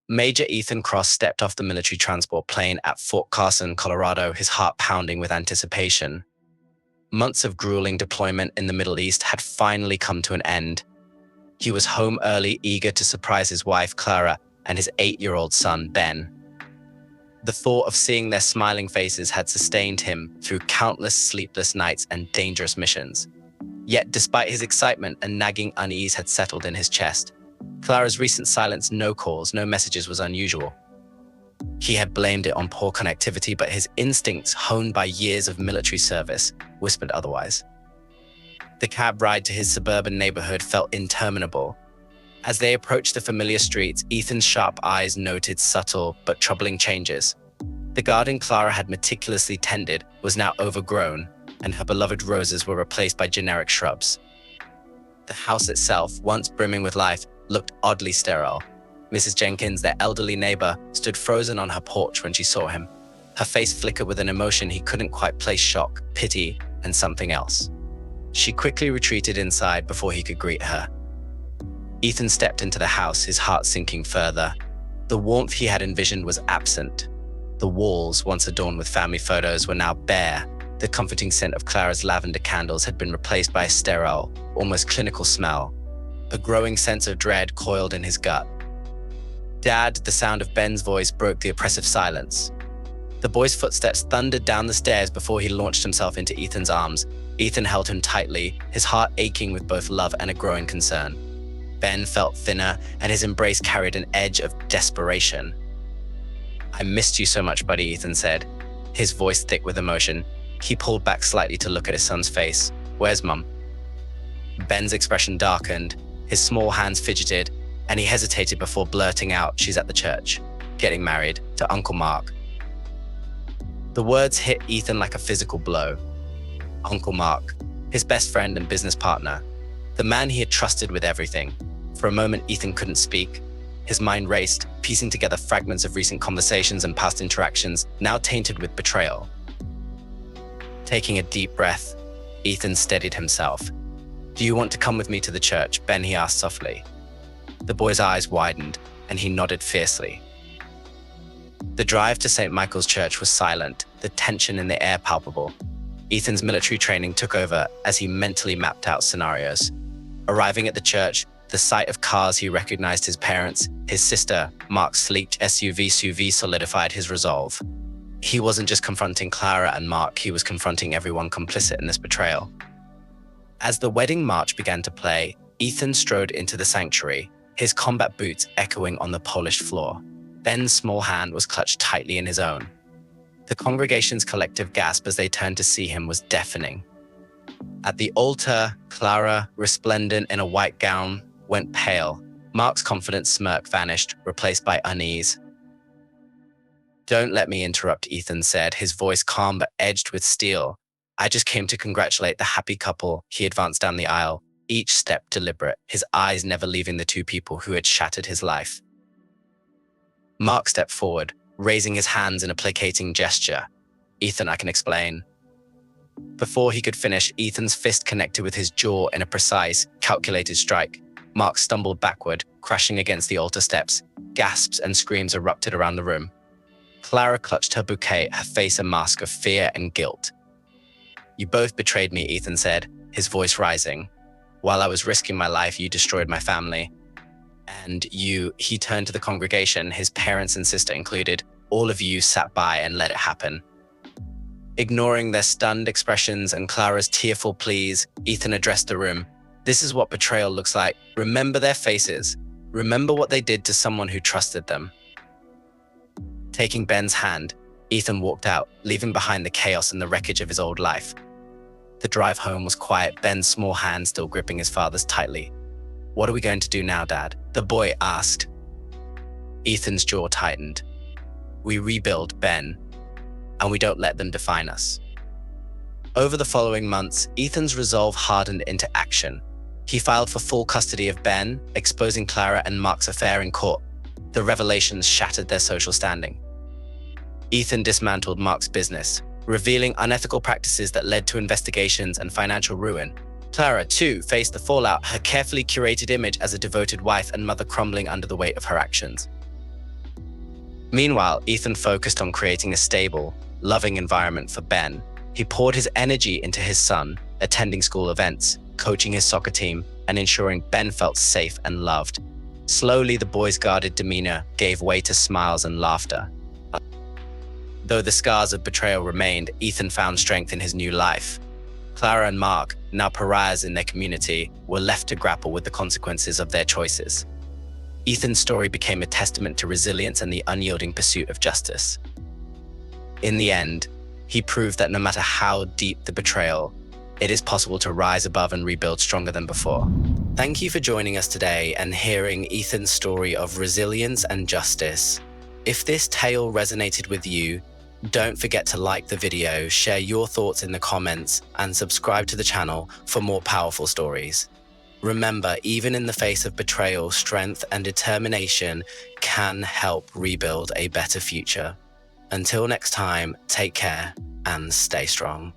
Major Ethan Cross stepped off the military transport plane at Fort Carson, Colorado, his heart pounding with anticipation. Months of grueling deployment in the Middle East had finally come to an end. He was home early, eager to surprise his wife, Clara, and his 8-year-old son, Ben. The thought of seeing their smiling faces had sustained him through countless sleepless nights and dangerous missions. Yet, despite his excitement, a nagging unease had settled in his chest. Clara's recent silence, no calls, no messages, was unusual. He had blamed it on poor connectivity, but his instincts, honed by years of military service, whispered otherwise. The cab ride to his suburban neighborhood felt interminable. As they approached the familiar streets, Ethan's sharp eyes noted subtle but troubling changes. The garden Clara had meticulously tended was now overgrown, and her beloved roses were replaced by generic shrubs. The house itself, once brimming with life, looked oddly sterile. Mrs. Jenkins, their elderly neighbor, stood frozen on her porch when she saw him. Her face flickered with an emotion he couldn't quite place: shock, pity, and something else. She quickly retreated inside before he could greet her. Ethan stepped into the house, his heart sinking further. The warmth he had envisioned was absent. The walls, once adorned with family photos, were now bare. The comforting scent of Clara's lavender candles had been replaced by a sterile, almost clinical smell. A growing sense of dread coiled in his gut. "Dad," the sound of Ben's voice broke the oppressive silence. The boy's footsteps thundered down the stairs before he launched himself into Ethan's arms. Ethan held him tightly, his heart aching with both love and a growing concern. Ben felt thinner, and his embrace carried an edge of desperation. "I missed you so much, buddy," Ethan said, his voice thick with emotion. He pulled back slightly to look at his son's face. "Where's Mum?" Ben's expression darkened, his small hands fidgeted, and he hesitated before blurting out, "She's at the church, getting married to Uncle Mark." The words hit Ethan like a physical blow. Uncle Mark, his best friend and business partner, the man he had trusted with everything. For a moment, Ethan couldn't speak. His mind raced, piecing together fragments of recent conversations and past interactions, now tainted with betrayal. Taking a deep breath, Ethan steadied himself. "Do you want to come with me to the church, Ben?" he asked softly. The boy's eyes widened, and he nodded fiercely. The drive to St. Michael's Church was silent, the tension in the air palpable. Ethan's military training took over as he mentally mapped out scenarios. Arriving at the church, the sight of cars he recognized: his parents, his sister, Mark's sleek SUV solidified his resolve. He wasn't just confronting Clara and Mark, he was confronting everyone complicit in this betrayal. As the wedding march began to play, Ethan strode into the sanctuary, his combat boots echoing on the polished floor. Ben's small hand was clutched tightly in his own. The congregation's collective gasp as they turned to see him was deafening. At the altar, Clara, resplendent in a white gown, went pale. Mark's confident smirk vanished, replaced by unease. "Don't let me interrupt," Ethan said, his voice calm but edged with steel. "I just came to congratulate the happy couple." He advanced down the aisle, each step deliberate, his eyes never leaving the two people who had shattered his life. Mark stepped forward, raising his hands in a placating gesture. "Ethan, I can explain." Before he could finish, Ethan's fist connected with his jaw in a precise, calculated strike. Mark stumbled backward, crashing against the altar steps. Gasps and screams erupted around the room. Clara clutched her bouquet, her face a mask of fear and guilt. "You both betrayed me," Ethan said, his voice rising. "While I was risking my life, you destroyed my family. And you," he turned to the congregation, his parents and sister included, "all of you sat by and let it happen." Ignoring their stunned expressions and Clara's tearful pleas, Ethan addressed the room. "This is what betrayal looks like. Remember their faces. Remember what they did to someone who trusted them." Taking Ben's hand, Ethan walked out, leaving behind the chaos and the wreckage of his old life. The drive home was quiet, Ben's small hand still gripping his father's tightly. "What are we going to do now, Dad?" the boy asked. Ethan's jaw tightened. "We rebuild, Ben, and we don't let them define us." Over the following months, Ethan's resolve hardened into action. He filed for full custody of Ben, exposing Clara and Mark's affair in court. The revelations shattered their social standing. Ethan dismantled Mark's business, revealing unethical practices that led to investigations and financial ruin. Clara, too, faced the fallout, her carefully curated image as a devoted wife and mother crumbling under the weight of her actions. Meanwhile, Ethan focused on creating a stable, loving environment for Ben. He poured his energy into his son, attending school events, coaching his soccer team, and ensuring Ben felt safe and loved. Slowly, the boy's guarded demeanor gave way to smiles and laughter. Though the scars of betrayal remained, Ethan found strength in his new life. Clara and Mark, now pariahs in their community, were left to grapple with the consequences of their choices. Ethan's story became a testament to resilience and the unyielding pursuit of justice. In the end, he proved that no matter how deep the betrayal, it is possible to rise above and rebuild stronger than before. Thank you for joining us today and hearing Ethan's story of resilience and justice. If this tale resonated with you, don't forget to like the video, share your thoughts in the comments, and subscribe to the channel for more powerful stories. Remember, even in the face of betrayal, strength and determination can help rebuild a better future. Until next time, take care and stay strong.